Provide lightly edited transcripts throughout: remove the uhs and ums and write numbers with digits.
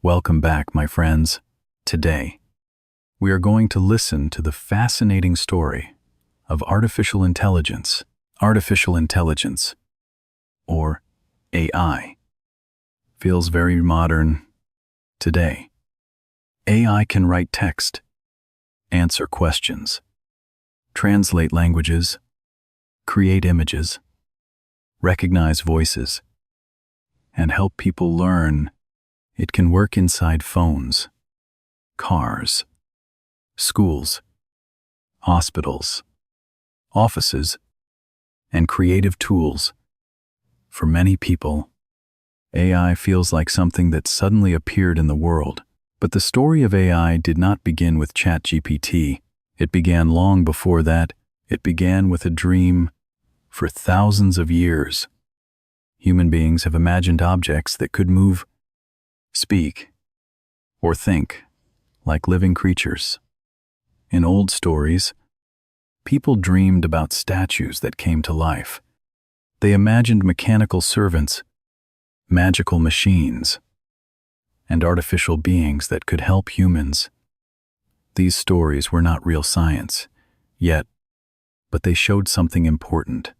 Welcome back, my friends. Today, we are going to listen to the fascinating story of artificial intelligence. Artificial intelligence, or AI, feels very modern today. AI can write text, answer questions, translate languages, create images, recognize voices, and help people learn. It can work inside phones, cars, schools, hospitals, offices, and creative tools. For many people, AI feels like something that suddenly appeared in the world. But the story of AI did not begin with ChatGPT. It began long before that. It began with a dream. For thousands of years, human beings have imagined objects that could move, speak, or think like living creatures. In old stories, people dreamed about statues that came to life. They imagined mechanical servants, magical machines, and artificial beings that could help humans. These stories were not real science, yet, but they showed something important.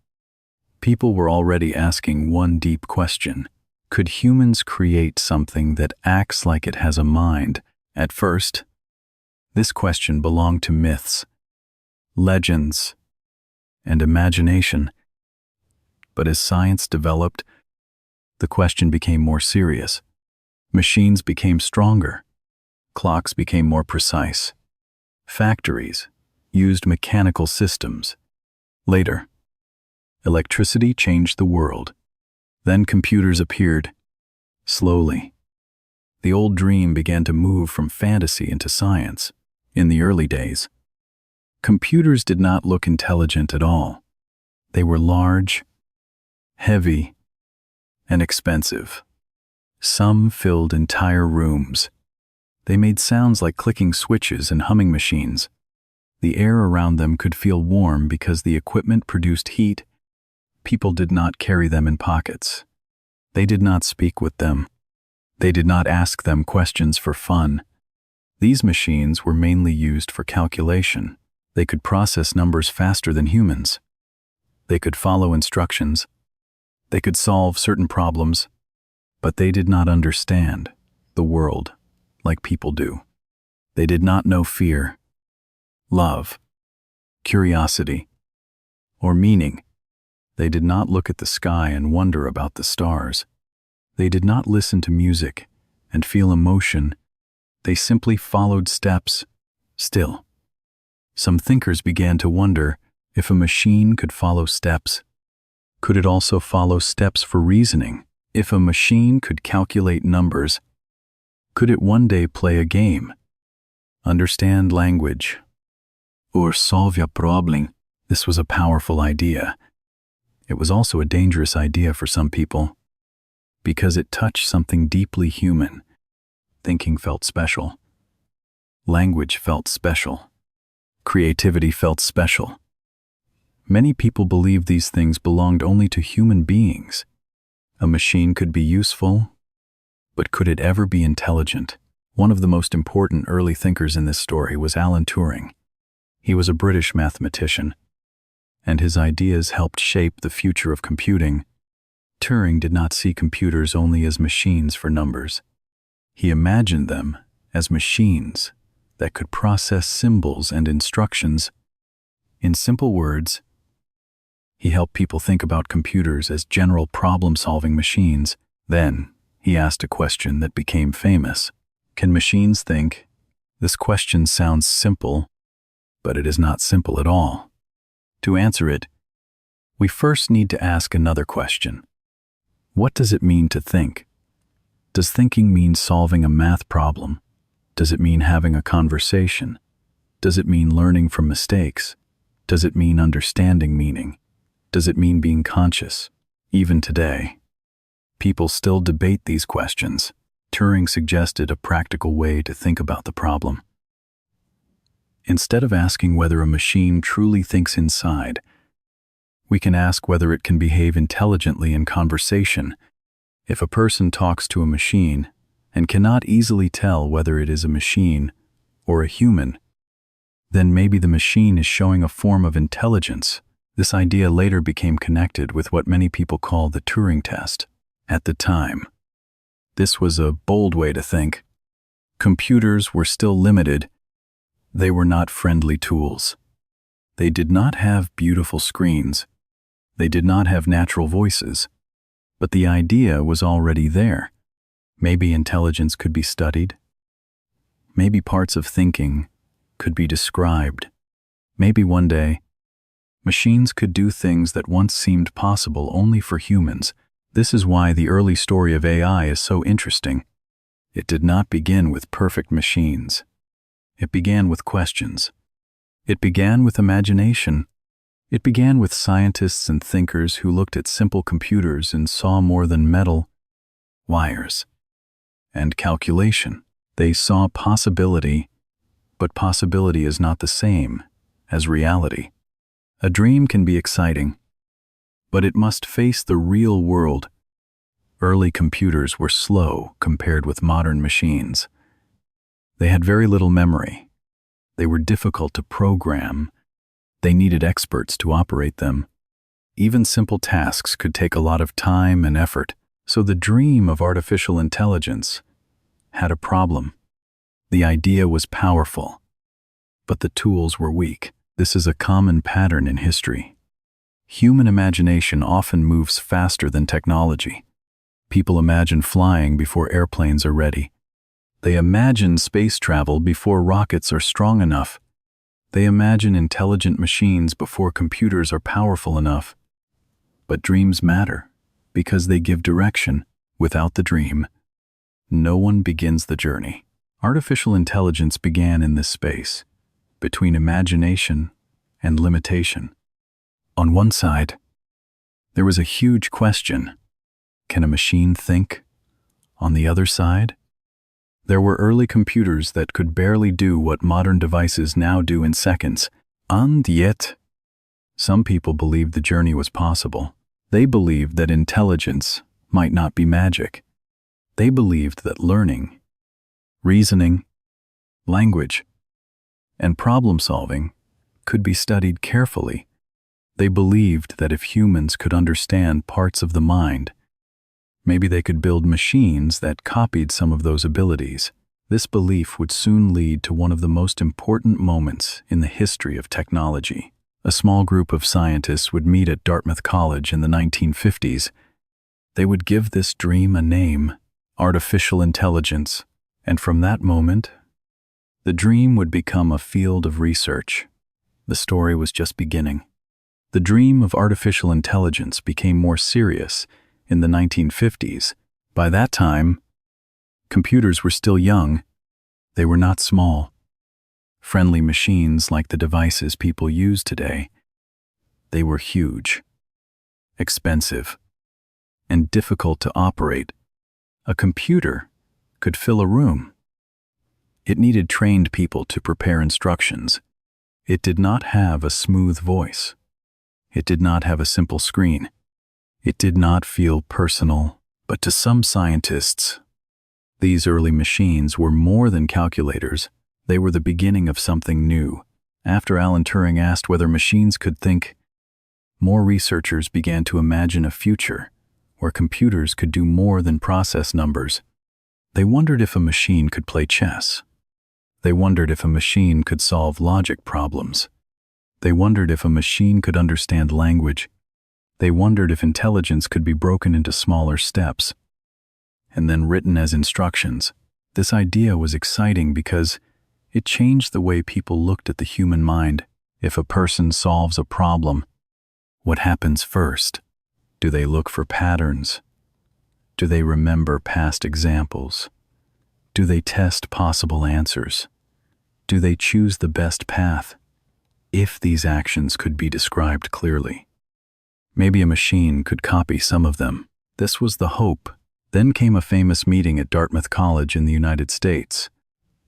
People were already asking one deep question. Could humans create something that acts like it has a mind? At first, this question belonged to myths, legends, and imagination. But as science developed, the question became more serious. Machines became stronger. Clocks became more precise. Factories used mechanical systems. Later, electricity changed the world. Then computers appeared. Slowly, the old dream began to move from fantasy into science. In the early days, computers did not look intelligent at all. They were large, heavy, and expensive. Some filled entire rooms. They made sounds like clicking switches and humming machines. The air around them could feel warm because the equipment produced heat. People did not carry them in pockets. They did not speak with them. They did not ask them questions for fun. These machines were mainly used for calculation. They could process numbers faster than humans. They could follow instructions. They could solve certain problems. But they did not understand the world like people do. They did not know fear, love, curiosity, or meaning. They did not look at the sky and wonder about the stars. They did not listen to music and feel emotion. They simply followed steps. Still, some thinkers began to wonder if a machine could follow steps. Could it also follow steps for reasoning? If a machine could calculate numbers, could it one day play a game, understand language, or solve a problem? This was a powerful idea. It was also a dangerous idea for some people, because it touched something deeply human. Thinking felt special. Language felt special. Creativity felt special. Many people believed these things belonged only to human beings. A machine could be useful, but could it ever be intelligent? One of the most important early thinkers in this story was Alan Turing. He was a British mathematician, and his ideas helped shape the future of computing. Turing did not see computers only as machines for numbers. He imagined them as machines that could process symbols and instructions. In simple words, he helped people think about computers as general problem-solving machines. Then, he asked a question that became famous. Can machines think? This question sounds simple, but it is not simple at all. To answer it, we first need to ask another question. What does it mean to think? Does thinking mean solving a math problem? Does it mean having a conversation? Does it mean learning from mistakes? Does it mean understanding meaning? Does it mean being conscious? Even today, people still debate these questions. Turing suggested a practical way to think about the problem. Instead of asking whether a machine truly thinks inside, we can ask whether it can behave intelligently in conversation. If a person talks to a machine and cannot easily tell whether it is a machine or a human, then maybe the machine is showing a form of intelligence. This idea later became connected with what many people call the Turing test. At the time, this was a bold way to think. Computers were still limited. They were not friendly tools. They did not have beautiful screens. They did not have natural voices. But the idea was already there. Maybe intelligence could be studied. Maybe parts of thinking could be described. Maybe one day, machines could do things that once seemed possible only for humans. This is why the early story of AI is so interesting. It did not begin with perfect machines. It began with questions. It began with imagination. It began with scientists and thinkers who looked at simple computers and saw more than metal, wires, and calculation. They saw possibility, but possibility is not the same as reality. A dream can be exciting, but it must face the real world. Early computers were slow compared with modern machines. They had very little memory. They were difficult to program. They needed experts to operate them. Even simple tasks could take a lot of time and effort. So the dream of artificial intelligence had a problem. The idea was powerful, but the tools were weak. This is a common pattern in history. Human imagination often moves faster than technology. People imagine flying before airplanes are ready. They imagine space travel before rockets are strong enough. They imagine intelligent machines before computers are powerful enough. But dreams matter because they give direction. Without the dream, no one begins the journey. Artificial intelligence began in this space, between imagination and limitation. On one side, there was a huge question: can a machine think? On the other side, there were early computers that could barely do what modern devices now do in seconds. And yet, some people believed the journey was possible. They believed that intelligence might not be magic. They believed that learning, reasoning, language, and problem-solving could be studied carefully. They believed that if humans could understand parts of the mind, maybe they could build machines that copied some of those abilities. This belief would soon lead to one of the most important moments in the history of technology. A small group of scientists would meet at Dartmouth College in the 1950s. They would give this dream a name: artificial intelligence. And from that moment, the dream would become a field of research. The story was just beginning. The dream of artificial intelligence became more serious in the 1950s. By that time, computers were still young. They were not small, friendly machines like the devices people use today. They were huge, expensive, and difficult to operate. A computer could fill a room. It needed trained people to prepare instructions. It did not have a smooth voice. It did not have a simple screen. It did not feel personal. But to some scientists, these early machines were more than calculators. They were the beginning of something new. After Alan Turing asked whether machines could think, more researchers began to imagine a future where computers could do more than process numbers. They wondered if a machine could play chess. They wondered if a machine could solve logic problems. They wondered if a machine could understand language. They wondered if intelligence could be broken into smaller steps and then written as instructions. This idea was exciting because it changed the way people looked at the human mind. If a person solves a problem, what happens first? Do they look for patterns? Do they remember past examples? Do they test possible answers? Do they choose the best path? If these actions could be described clearly, maybe a machine could copy some of them. This was the hope. Then came a famous meeting at Dartmouth College in the United States.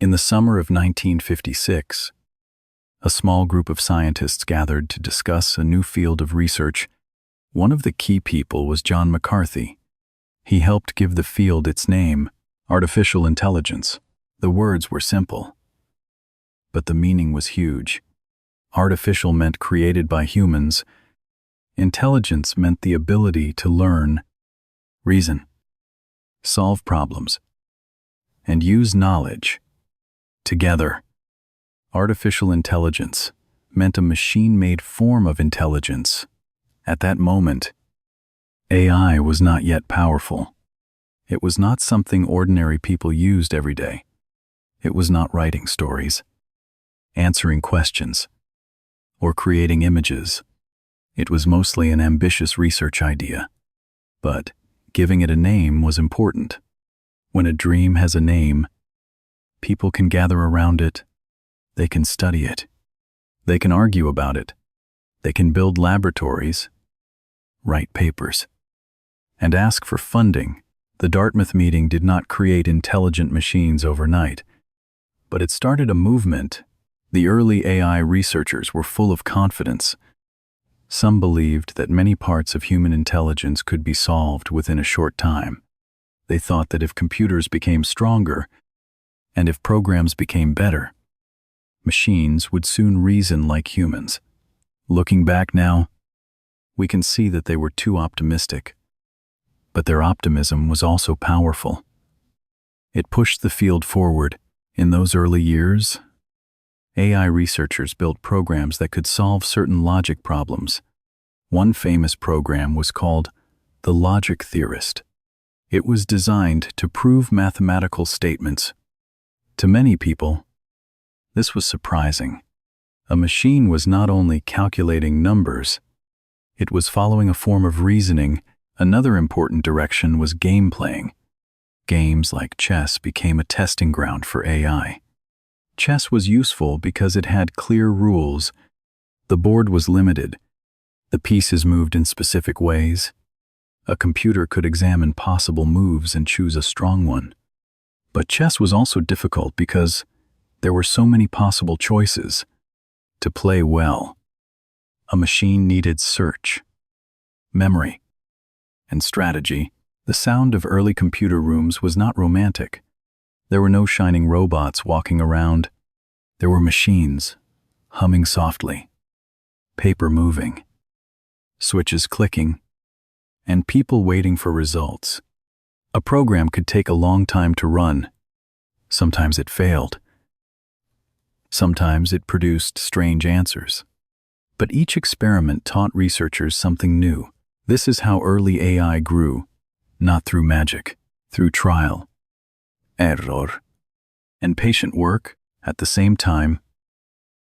In the summer of 1956, a small group of scientists gathered to discuss a new field of research. One of the key people was John McCarthy. He helped give the field its name, Artificial intelligence. The words were simple, but the meaning was huge. Artificial meant created by humans. Intelligence meant the ability to learn, reason, solve problems, and use knowledge. Together, artificial intelligence meant a machine-made form of intelligence. At that moment, AI was not yet powerful. It was not something ordinary people used every day. It was not writing stories, answering questions, or creating images. It was mostly an ambitious research idea. But giving it a name was important. When a dream has a name, people can gather around it. They can study it. They can argue about it. They can build laboratories, write papers, and ask for funding. The Dartmouth meeting did not create intelligent machines overnight, but it started a movement. The early AI researchers were full of confidence. Some believed that many parts of human intelligence could be solved within a short time. They thought that if computers became stronger, and if programs became better, machines would soon reason like humans. Looking back now, we can see that they were too optimistic. But their optimism was also powerful. It pushed the field forward. In those early years, AI researchers built programs that could solve certain logic problems. One famous program was called the Logic Theorist. It was designed to prove mathematical statements. To many people, this was surprising. A machine was not only calculating numbers, it was following a form of reasoning. Another important direction was game playing. Games like chess became a testing ground for AI. Chess was useful because it had clear rules. The board was limited. The pieces moved in specific ways. A computer could examine possible moves and choose a strong one. But chess was also difficult because there were so many possible choices. To play well, a machine needed search, memory, and strategy. The sound of early computer rooms was not romantic. There were no shining robots walking around. There were machines, humming softly, paper moving, switches clicking, and people waiting for results. A program could take a long time to run. Sometimes it failed. Sometimes it produced strange answers. But each experiment taught researchers something new. This is how early AI grew, not through magic, through trial, error, and patient work. At the same time,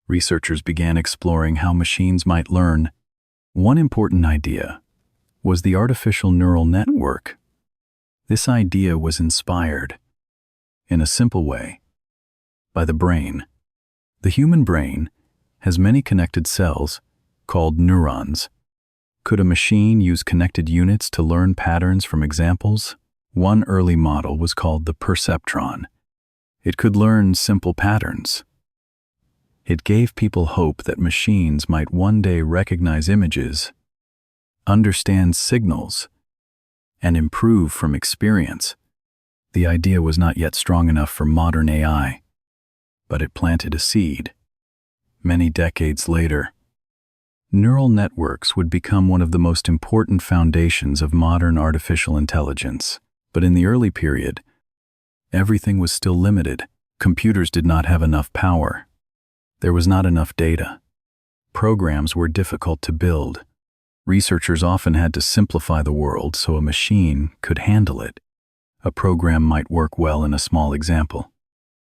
researchers began exploring how machines might learn. One important idea was the artificial neural network. This idea was inspired, in a simple way, by the brain. The human brain has many connected cells called neurons. Could a machine use connected units to learn patterns from examples? One early model was called the perceptron. It could learn simple patterns. It gave people hope that machines might one day recognize images, understand signals, and improve from experience. The idea was not yet strong enough for modern AI, but it planted a seed. Many decades later, neural networks would become one of the most important foundations of modern artificial intelligence. But in the early period, everything was still limited. Computers did not have enough power. There was not enough data. Programs were difficult to build. Researchers often had to simplify the world so a machine could handle it. A program might work well in a small example,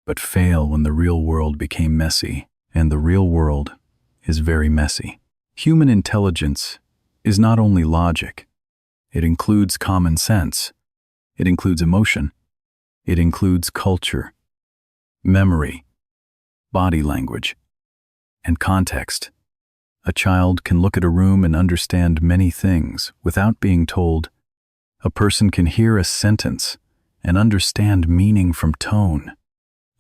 but fail when the real world became messy, and the real world is very messy. Human intelligence is not only logic. It includes common sense. It includes emotion. It includes culture, memory, body language, and context. A child can look at a room and understand many things without being told. A person can hear a sentence and understand meaning from tone.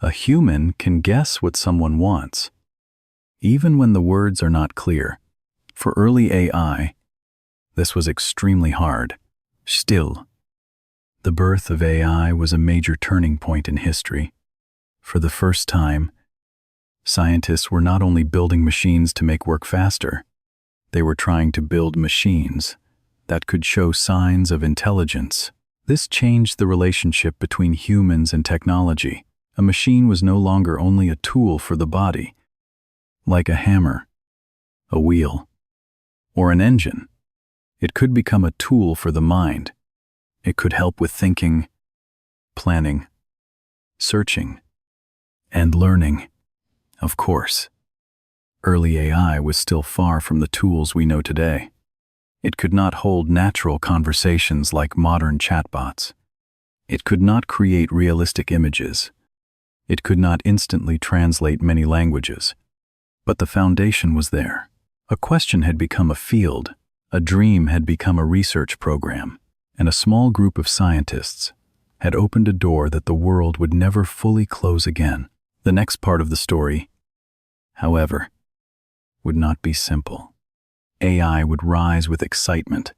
A human can guess what someone wants, even when the words are not clear. For early AI, this was extremely hard. Still, The birth of AI was a major turning point in history. For the first time, scientists were not only building machines to make work faster, they were trying to build machines that could show signs of intelligence. This changed the relationship between humans and technology. A machine was no longer only a tool for the body, like a hammer, a wheel, or an engine. It could become a tool for the mind. It could help with thinking, planning, searching, and learning. Of course, early AI was still far from the tools we know today. It could not hold natural conversations like modern chatbots. It could not create realistic images. It could not instantly translate many languages. But the foundation was there. A question had become a field, a dream had become a research program, and a small group of scientists had opened a door that the world would never fully close again. The next part of the story, however, would not be simple. AI would rise with excitement.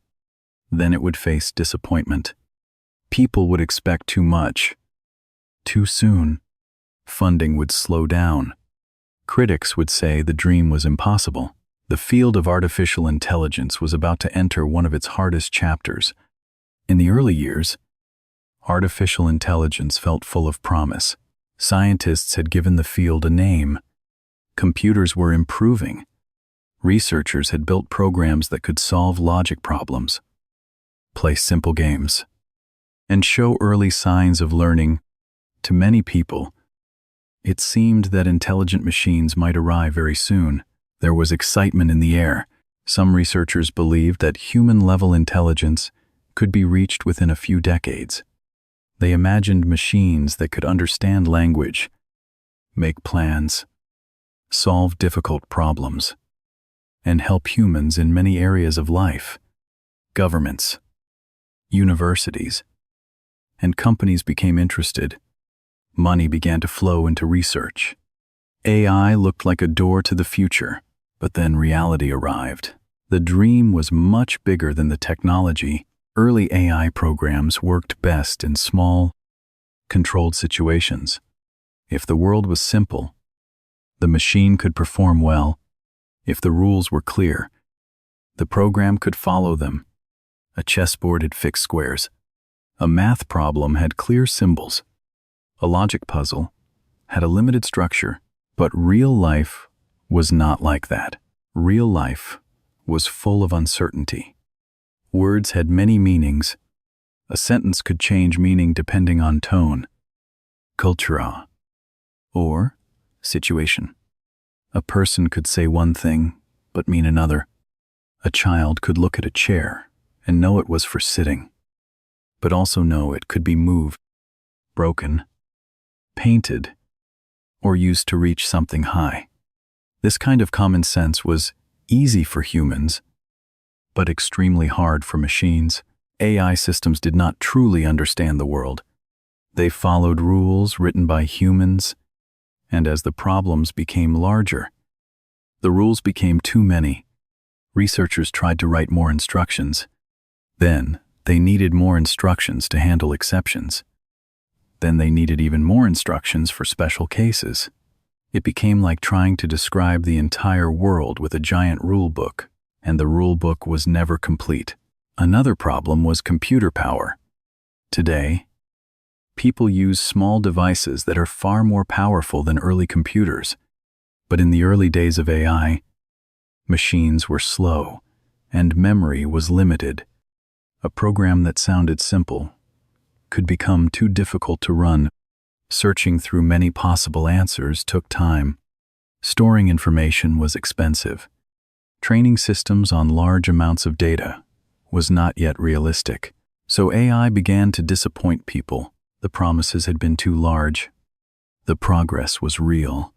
Then it would face disappointment. People would expect too much, too soon. Funding would slow down. Critics would say the dream was impossible. The field of artificial intelligence was about to enter one of its hardest chapters. In the early years, artificial intelligence felt full of promise. Scientists had given the field a name. Computers were improving. Researchers had built programs that could solve logic problems, play simple games, and show early signs of learning. To many people, it seemed that intelligent machines might arrive very soon. There was excitement in the air. Some researchers believed that human-level intelligence could be reached within a few decades. They imagined machines that could understand language, make plans, solve difficult problems, and help humans in many areas of life. Governments, universities, and companies became interested. Money began to flow into research. AI looked like a door to the future, but then reality arrived. The dream was much bigger than the technology. Early AI programs worked best in small, controlled situations. If the world was simple, the machine could perform well. If the rules were clear, the program could follow them. A chessboard had fixed squares. A math problem had clear symbols. A logic puzzle had a limited structure. But real life was not like that. Real life was full of uncertainty. Words had many meanings. A sentence could change meaning depending on tone, culture, or situation. A person could say one thing, but mean another. A child could look at a chair and know it was for sitting, but also know it could be moved, broken, painted, or used to reach something high. This kind of common sense was easy for humans, but extremely hard for machines. AI systems did not truly understand the world. They followed rules written by humans, and as the problems became larger, the rules became too many. Researchers tried to write more instructions. Then they needed more instructions to handle exceptions. Then they needed even more instructions for special cases. It became like trying to describe the entire world with a giant rule book, and the rule book was never complete. Another problem was computer power. Today, people use small devices that are far more powerful than early computers. But in the early days of AI, machines were slow, and memory was limited. A program that sounded simple could become too difficult to run. Searching through many possible answers took time. Storing information was expensive. Training systems on large amounts of data was not yet realistic. So AI began to disappoint people. The promises had been too large. The progress was real,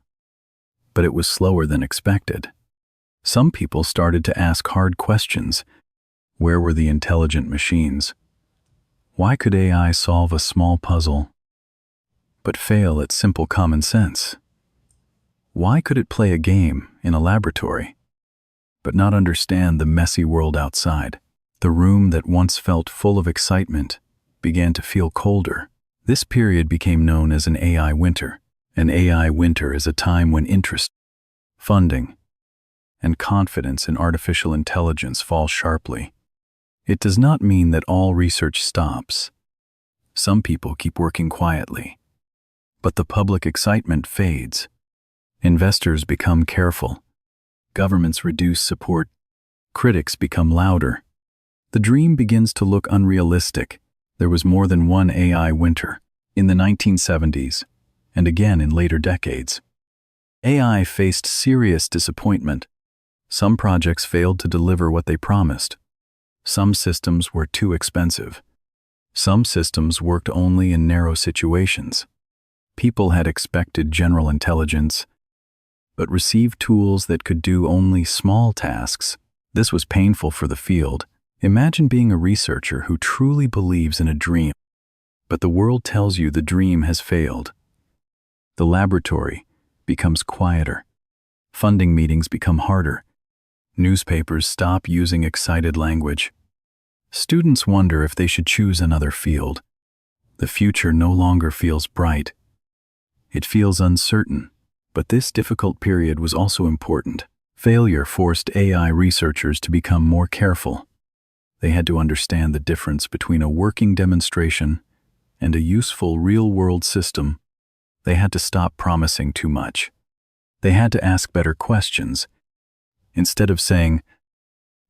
but it was slower than expected. Some people started to ask hard questions. Where were the intelligent machines? Why could AI solve a small puzzle, but fail at simple common sense? Why could it play a game in a laboratory, but not understand the messy world outside? The room that once felt full of excitement began to feel colder. This period became known as an AI winter. An AI winter is a time when interest, funding, and confidence in artificial intelligence fall sharply. It does not mean that all research stops. Some people keep working quietly, but the public excitement fades. Investors become careful. Governments reduce support. Critics become louder. The dream begins to look unrealistic. There was more than one AI winter in the 1970s and again in later decades. AI faced serious disappointment. Some projects failed to deliver what they promised. Some systems were too expensive. Some systems worked only in narrow situations. People had expected general intelligence, but received tools that could do only small tasks. This was painful for the field. Imagine being a researcher who truly believes in a dream, but the world tells you the dream has failed. The laboratory becomes quieter. Funding meetings become harder. Newspapers stop using excited language. Students wonder if they should choose another field. The future no longer feels bright. It feels uncertain, but this difficult period was also important. Failure forced AI researchers to become more careful. They had to understand the difference between a working demonstration and a useful real-world system. They had to stop promising too much. They had to ask better questions. Instead of saying,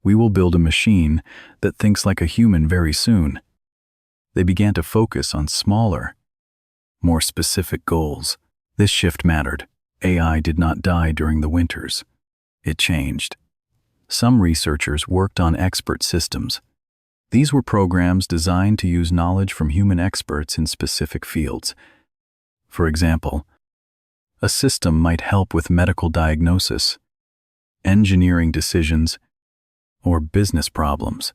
"We will build a machine that thinks like a human very soon," they began to focus on smaller, more specific goals. This shift mattered. AI did not die during the winters. It changed. Some researchers worked on expert systems. These were programs designed to use knowledge from human experts in specific fields. For example, a system might help with medical diagnosis, engineering decisions, or business problems.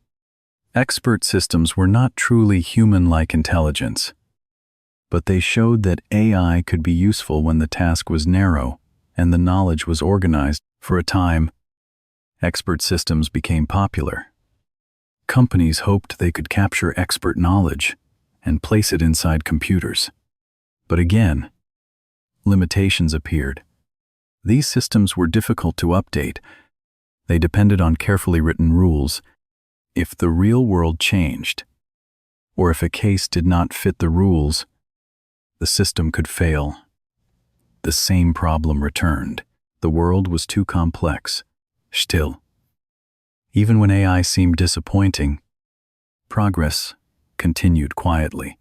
Expert systems were not truly human-like intelligence, but they showed that AI could be useful when the task was narrow and the knowledge was organized. For a time, expert systems became popular. Companies hoped they could capture expert knowledge and place it inside computers. But again, limitations appeared. These systems were difficult to update. They depended on carefully written rules. If the real world changed, or if a case did not fit the rules, the system could fail. The same problem returned. The world was too complex. Still, even when AI seemed disappointing, progress continued quietly.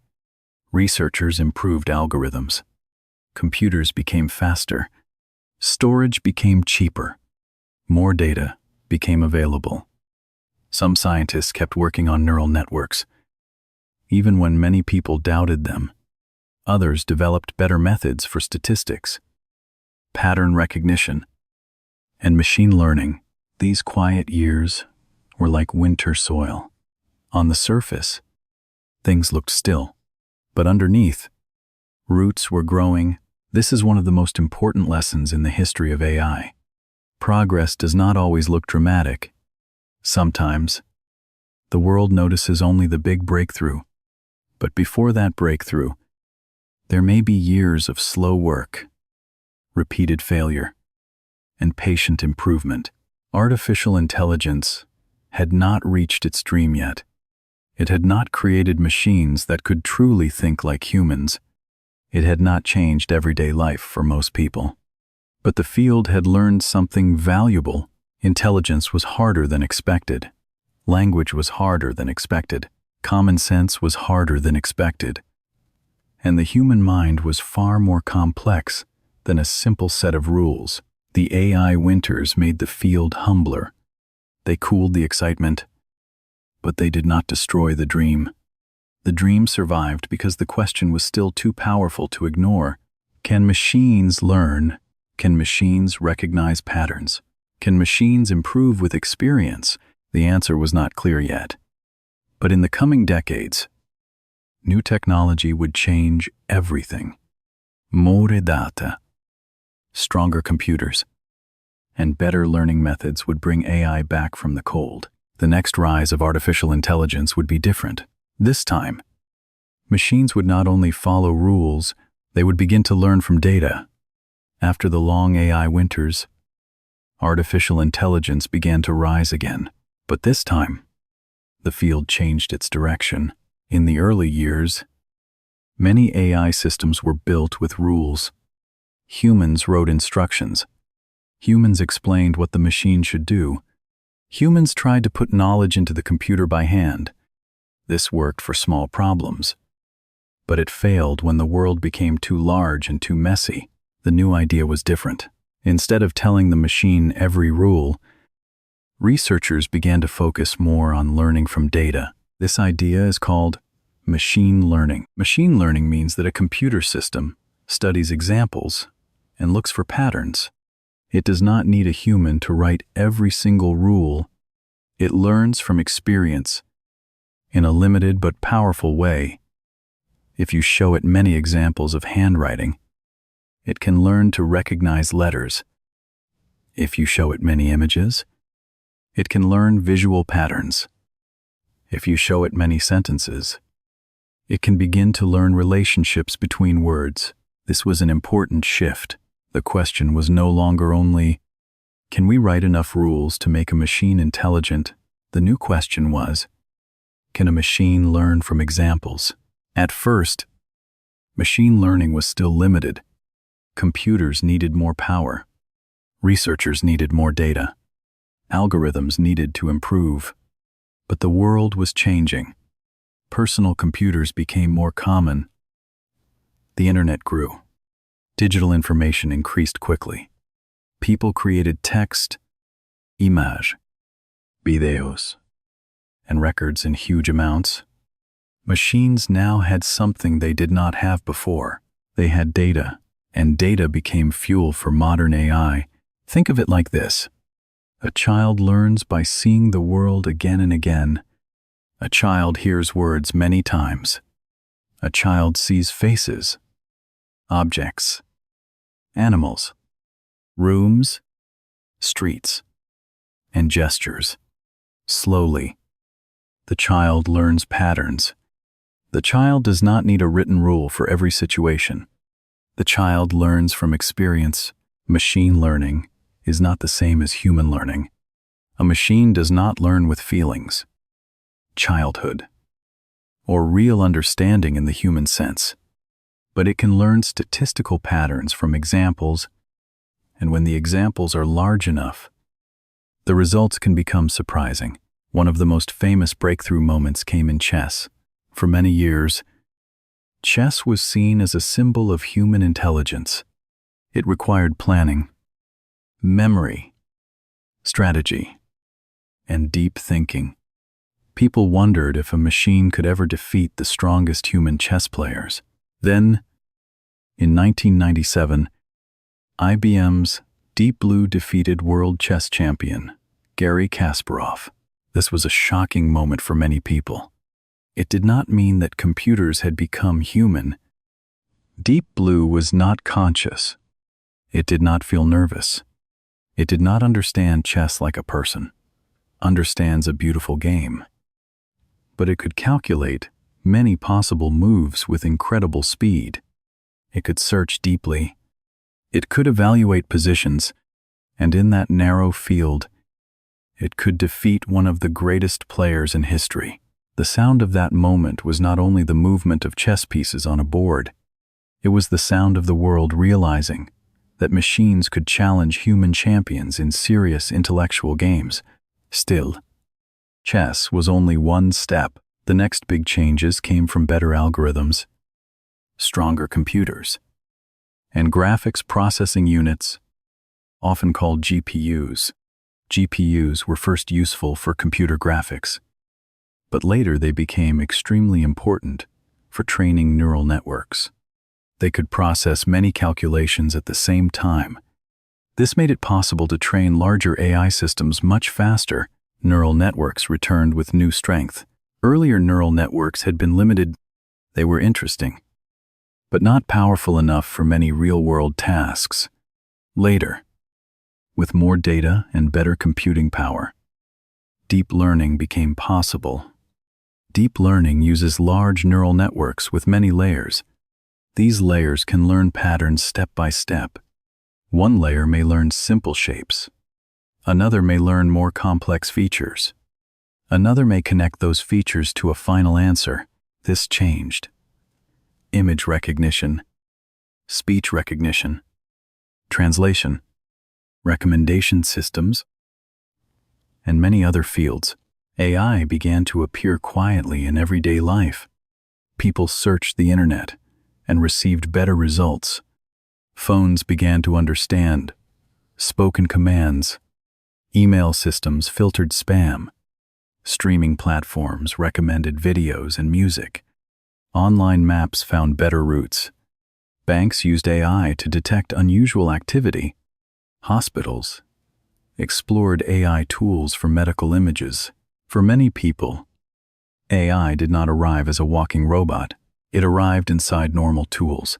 Researchers improved algorithms. Computers became faster. Storage became cheaper. More data became available. Some scientists kept working on neural networks. Even when many people doubted them, others developed better methods for statistics, pattern recognition, and machine learning. These quiet years were like winter soil. On the surface, things looked still, but underneath, roots were growing. This is one of the most important lessons in the history of AI. Progress does not always look dramatic. Sometimes, the world notices only the big breakthrough, but before that breakthrough, there may be years of slow work, repeated failure, and patient improvement. Artificial intelligence had not reached its dream yet. It had not created machines that could truly think like humans. It had not changed everyday life for most people. But the field had learned something valuable. Intelligence was harder than expected. Language was harder than expected. Common sense was harder than expected. And the human mind was far more complex than a simple set of rules. The AI winters made the field humbler. They cooled the excitement, but they did not destroy the dream. The dream survived because the question was still too powerful to ignore. Can machines learn? Can machines recognize patterns? Can machines improve with experience? The answer was not clear yet. But in the coming decades, new technology would change everything. More data, stronger computers, and better learning methods would bring AI back from the cold. The next rise of artificial intelligence would be different. This time, Machines would not only follow rules, they would begin to learn from data. After the long AI winters, artificial intelligence began to rise again. But this time, the field changed its direction. In the early years, many AI systems were built with rules. Humans wrote instructions. Humans explained what the machine should do. Humans tried to put knowledge into the computer by hand. This worked for small problems. But it failed when the world became too large and too messy. The new idea was different. Instead of telling the machine every rule, researchers began to focus more on learning from data. This idea is called machine learning. Machine learning means that a computer system studies examples and looks for patterns. It does not need a human to write every single rule. It learns from experience in a limited but powerful way. If you show it many examples of handwriting, it can learn to recognize letters. If you show it many images, it can learn visual patterns. If you show it many sentences, it can begin to learn relationships between words. This was an important shift. The question was no longer only, can we write enough rules to make a machine intelligent? The new question was, can a machine learn from examples? At first, machine learning was still limited. Computers needed more power. Researchers needed more data. Algorithms needed to improve. But the world was changing. Personal computers became more common. The internet grew. Digital information increased quickly. People created text, image, videos, and records in huge amounts. Machines now had something they did not have before. They had data, and data became fuel for modern AI. Think of it like this. A child learns by seeing the world again and again. A child hears words many times. A child sees faces, objects, animals, rooms, streets, and gestures. Slowly, the child learns patterns. The child does not need a written rule for every situation. The child learns from experience. Machine learning is not the same as human learning. A machine does not learn with feelings, childhood, or real understanding in the human sense. But it can learn statistical patterns from examples, and when the examples are large enough, the results can become surprising. One of the most famous breakthrough moments came in chess. For many years, chess was seen as a symbol of human intelligence. It required planning, memory, strategy, and deep thinking. People wondered if a machine could ever defeat the strongest human chess players. Then, in 1997, IBM's Deep Blue defeated world chess champion Garry Kasparov. This was a shocking moment for many people. It did not mean that computers had become human. Deep Blue was not conscious. It did not feel nervous. It did not understand chess like a person understands a beautiful game. But it could calculate many possible moves with incredible speed. It could search deeply. It could evaluate positions, and in that narrow field, it could defeat one of the greatest players in history. The sound of that moment was not only the movement of chess pieces on a board, it was the sound of the world realizing that machines could challenge human champions in serious intellectual games. Still, chess was only one step. The next big changes came from better algorithms, stronger computers, and graphics processing units, often called GPUs. GPUs were first useful for computer graphics, but later they became extremely important for training neural networks. They could process many calculations at the same time. This made it possible to train larger AI systems much faster. Neural networks returned with new strength. Earlier neural networks had been limited. They were interesting, but not powerful enough for many real-world tasks. Later, with more data and better computing power, deep learning became possible. Deep learning uses large neural networks with many layers. These layers can learn patterns step by step. One layer may learn simple shapes. Another may learn more complex features. Another may connect those features to a final answer. This changed image recognition, speech recognition, translation, recommendation systems, and many other fields. AI began to appear quietly in everyday life. People searched the internet and received better results. Phones began to understand spoken commands. Email systems filtered spam. Streaming platforms recommended videos and music. Online maps found better routes. Banks used AI to detect unusual activity. Hospitals explored AI tools for medical images. For many people, AI did not arrive as a walking robot. It arrived inside normal tools.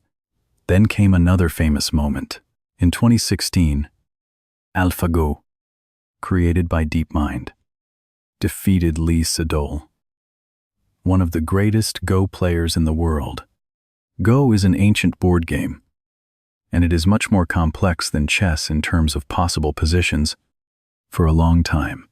Then came another famous moment. In 2016, AlphaGo, created by DeepMind, defeated Lee Sedol, one of the greatest Go players in the world. Go is an ancient board game, and it is much more complex than chess in terms of possible positions. For a long time,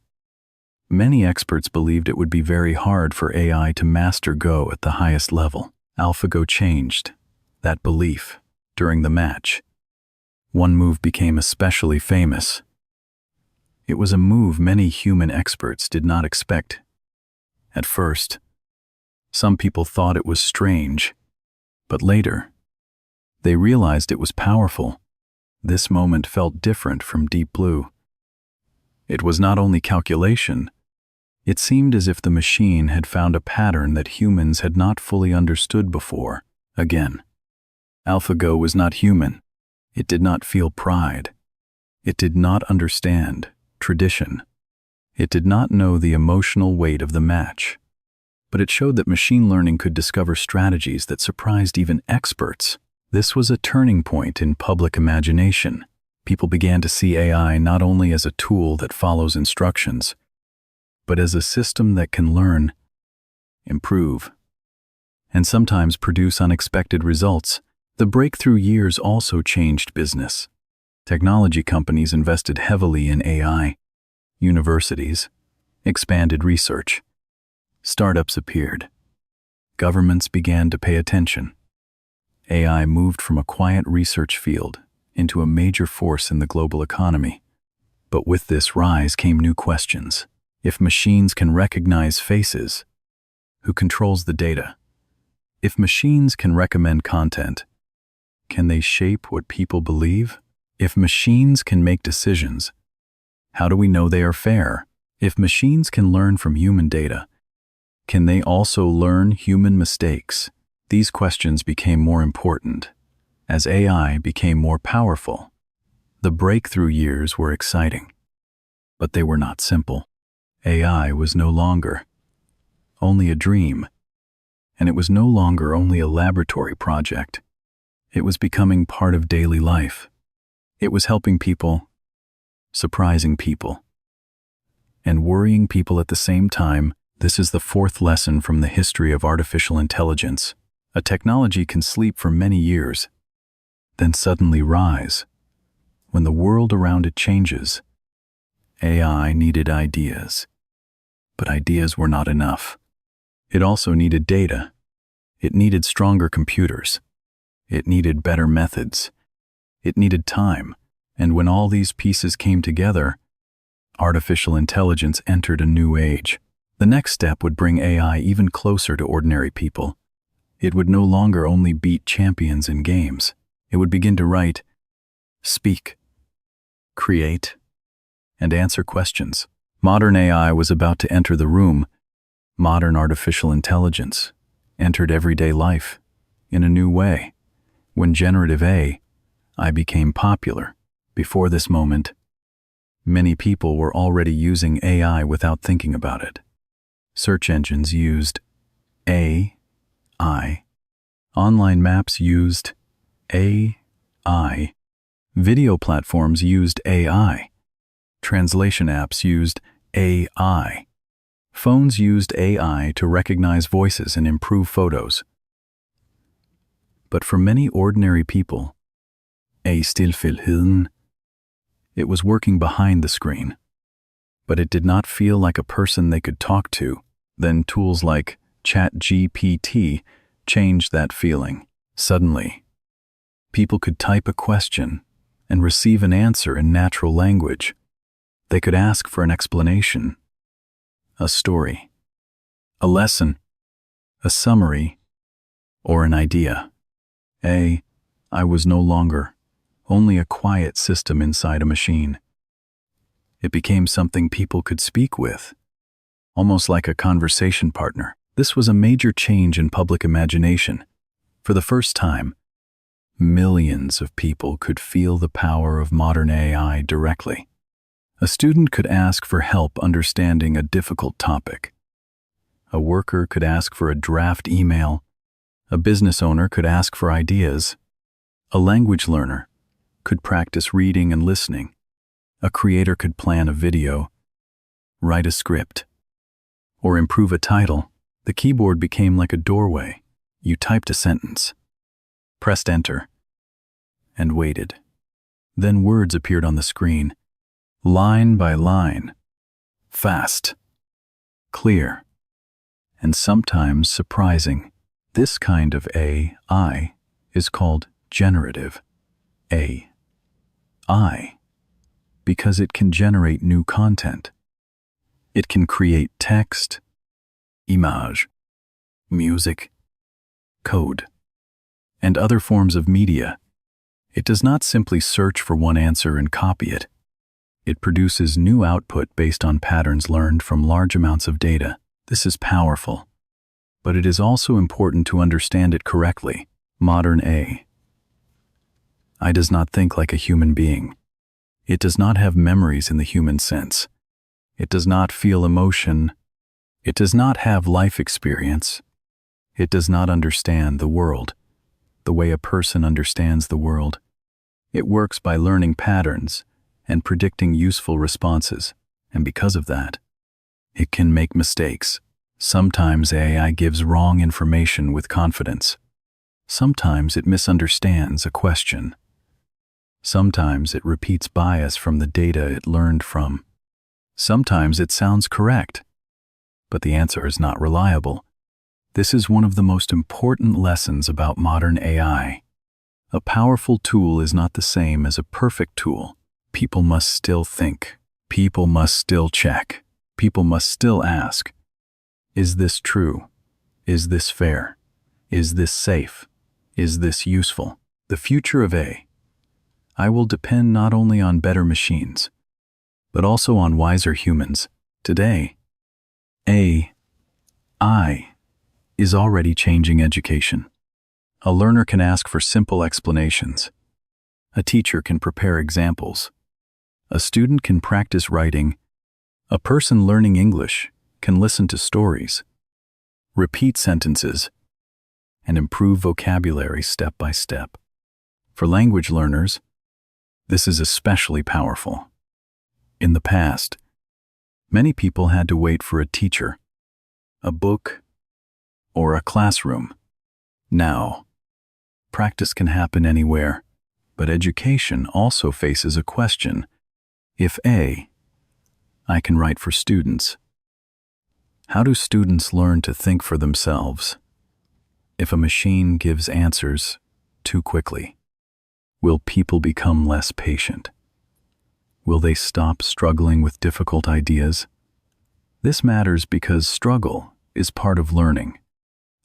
many experts believed it would be very hard for AI to master Go at the highest level. AlphaGo changed that belief during the match. One move became especially famous. It was a move many human experts did not expect. At first, some people thought it was strange, but later, they realized it was powerful. This moment felt different from Deep Blue. It was not only calculation. It seemed as if the machine had found a pattern that humans had not fully understood before. Again, AlphaGo was not human. It did not feel pride. It did not understand tradition. It did not know the emotional weight of the match. But it showed that machine learning could discover strategies that surprised even experts. This was a turning point in public imagination. People began to see AI not only as a tool that follows instructions, but as a system that can learn, improve, and sometimes produce unexpected results. The breakthrough years also changed business. Technology companies invested heavily in AI. Universities expanded research. Startups appeared. Governments began to pay attention. AI moved from a quiet research field into a major force in the global economy. But with this rise came new questions. If machines can recognize faces, who controls the data? If machines can recommend content, can they shape what people believe? If machines can make decisions, how do we know they are fair? If machines can learn from human data, can they also learn human mistakes? These questions became more important as AI became more powerful. The breakthrough years were exciting, but they were not simple. AI was no longer only a dream, and it was no longer only a laboratory project. It was becoming part of daily life. It was helping people, surprising people, and worrying people at the same time. This is the fourth lesson from the history of artificial intelligence. A technology can sleep for many years, then suddenly rise. When the world around it changes, AI needed ideas. But ideas were not enough. It also needed data. It needed stronger computers. It needed better methods. It needed time. And when all these pieces came together, artificial intelligence entered a new age. The next step would bring AI even closer to ordinary people. It would no longer only beat champions in games. It would begin to write, speak, create, and answer questions. Modern AI was about to enter the room. Modern artificial intelligence entered everyday life in a new way. When generative AI became popular, before this moment, many people were already using AI without thinking about it. Search engines used AI. Online maps used AI. Video platforms used AI. Translation apps used AI. Phones used AI to recognize voices and improve photos. But for many ordinary people, stillheden, it was working behind the screen. But it did not feel like a person they could talk to. Then tools like ChatGPT changed that feeling. Suddenly, people could type a question and receive an answer in natural language. They could ask for an explanation, a story, a lesson, a summary, or an idea. I was no longer only a quiet system inside a machine. It became something people could speak with, almost like a conversation partner. This was a major change in public imagination. For the first time, millions of people could feel the power of modern AI directly. A student could ask for help understanding a difficult topic. A worker could ask for a draft email. A business owner could ask for ideas. A language learner could practice reading and listening. A creator could plan a video, write a script, or improve a title. The keyboard became like a doorway. You typed a sentence, pressed enter, and waited. Then words appeared on the screen, line by line, fast, clear, and sometimes surprising. This kind of AI is called generative AI because it can generate new content. It can create text, image, music, code, and other forms of media. It does not simply search for one answer and copy it. It produces new output based on patterns learned from large amounts of data. This is powerful, but it is also important to understand it correctly. Modern AI does not think like a human being. It does not have memories in the human sense. It does not feel emotion. It does not have life experience. It does not understand the world the way a person understands the world. It works by learning patterns and predicting useful responses, and because of that, it can make mistakes. Sometimes AI gives wrong information with confidence. Sometimes it misunderstands a question. Sometimes it repeats bias from the data it learned from. Sometimes it sounds correct, but the answer is not reliable. This is one of the most important lessons about modern AI. A powerful tool is not the same as a perfect tool. People must still think. People must still check. People must still ask, is this true? Is this fair? Is this safe? Is this useful? The future of AI will depend not only on better machines, but also on wiser humans. Today, AI is already changing education. A learner can ask for simple explanations. A teacher can prepare examples. A student can practice writing. A person learning English can listen to stories, repeat sentences, and improve vocabulary step by step. For language learners, this is especially powerful. In the past, many people had to wait for a teacher, a book, or a classroom. Now, practice can happen anywhere, but education also faces a question. If I can write for students, how do students learn to think for themselves? If a machine gives answers too quickly, will people become less patient? Will they stop struggling with difficult ideas? This matters because struggle is part of learning.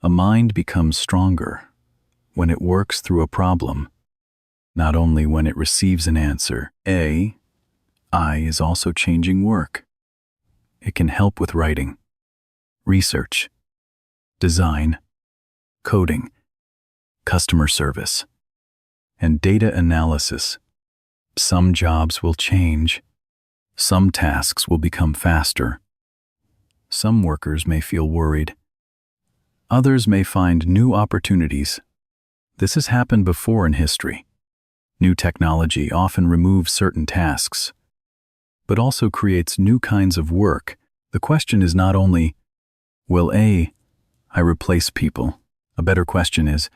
A mind becomes stronger when it works through a problem, not only when it receives an answer. AI is also changing work. It can help with writing, research, design, coding, customer service, and data analysis. Some jobs will change. Some tasks will become faster. Some workers may feel worried. Others may find new opportunities. This has happened before in history. New technology often removes certain tasks, but also creates new kinds of work The question is not only, will AI replace people? A better question is,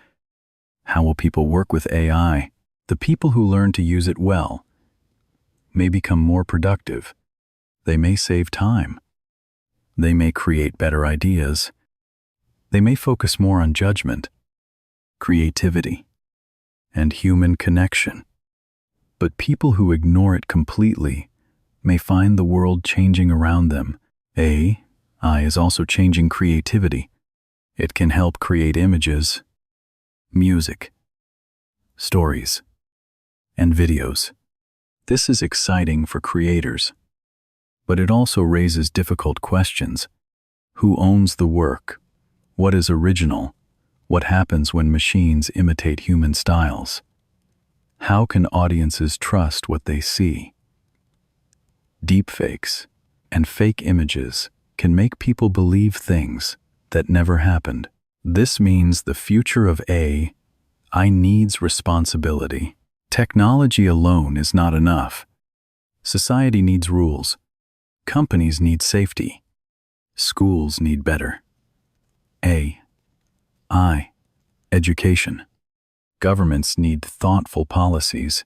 how will people work with AI? The people who learn to use it well may become more productive. They may save time. They may create better ideas. They may focus more on judgment, creativity, and human connection. But people who ignore it completely may find the world changing around them. AI is also changing creativity. It can help create images, music, stories, and videos. This is exciting for creators, but it also raises difficult questions. Who owns the work? What is original? What happens when machines imitate human styles? How can audiences trust what they see? Deepfakes and fake images can make people believe things that never happened. This means the future of AI needs responsibility. Technology alone is not enough. Society needs rules. Companies need safety. Schools need better AI education. Governments need thoughtful policies.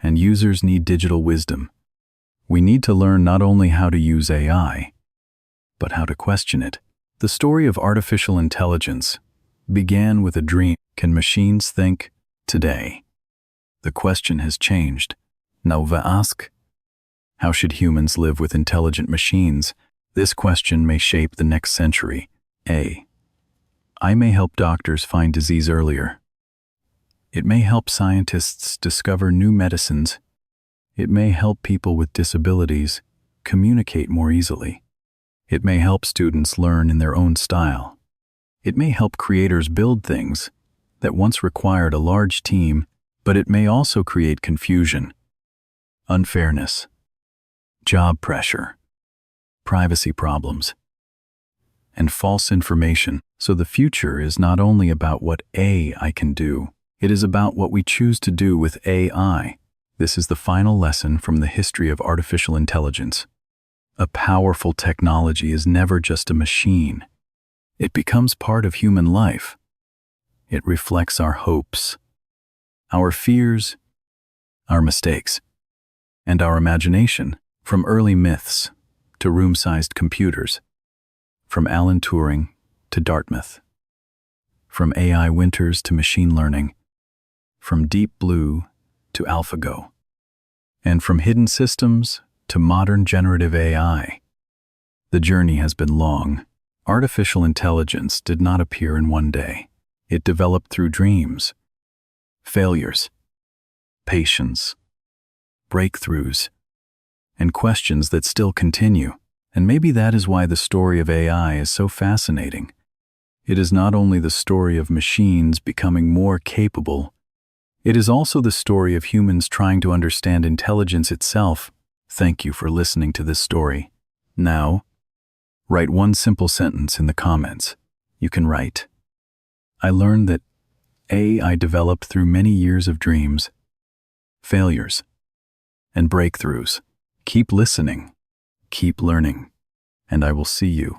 And users need digital wisdom. We need to learn not only how to use AI, but how to question it. The story of artificial intelligence began with a dream. Can machines think? Today, the question has changed. Now we ask, how should humans live with intelligent machines? This question may shape the next century. AI may help doctors find disease earlier. It may help scientists discover new medicines. It may help people with disabilities communicate more easily. It may help students learn in their own style. It may help creators build things that once required a large team, but it may also create confusion, unfairness, job pressure, privacy problems, and false information. So the future is not only about what AI can do, it is about what we choose to do with AI. This is the final lesson from the history of artificial intelligence. A powerful technology is never just a machine. It becomes part of human life. It reflects our hopes, our fears, our mistakes, and our imagination. From early myths to room-sized computers, from Alan Turing to Dartmouth, from AI winters to machine learning, from Deep Blue to AlphaGo, and from hidden systems to modern generative AI. The journey has been long. Artificial intelligence did not appear in one day. It developed through dreams, failures, patience, breakthroughs, and questions that still continue. And maybe that is why the story of AI is so fascinating. It is not only the story of machines becoming more capable, it is also the story of humans trying to understand intelligence itself. Thank you for listening to this story. Now, write one simple sentence in the comments. You can write, I learned that AI developed through many years of dreams, failures, and breakthroughs. Keep listening, keep learning, and I will see you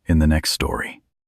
in the next story.